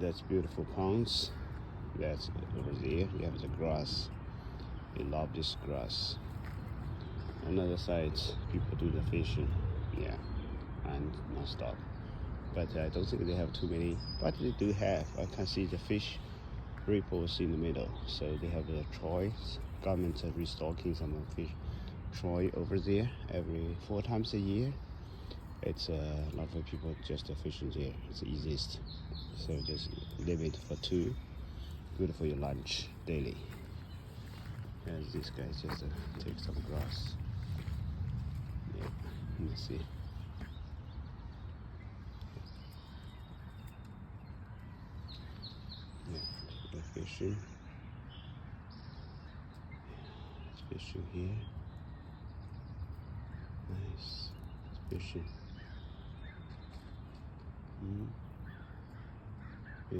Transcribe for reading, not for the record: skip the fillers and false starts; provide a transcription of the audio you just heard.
That's beautiful ponds. That's over there. You have the grass. They love this grass. Another side, people do the fishing. Yeah, and non-stop. But I don't think they have too many. But they do have. I can see the fish ripples in the middle. So they have the trout. Government are restocking some fish trout over there every 4 times a year. It's a lot of people just fishing there. It's the easiest. So just limit for 2. Good for your lunch daily. And this guy just take some grass. Yeah, let me see. Yeah, they're fishing. It's fishing here. Nice. It's fishing.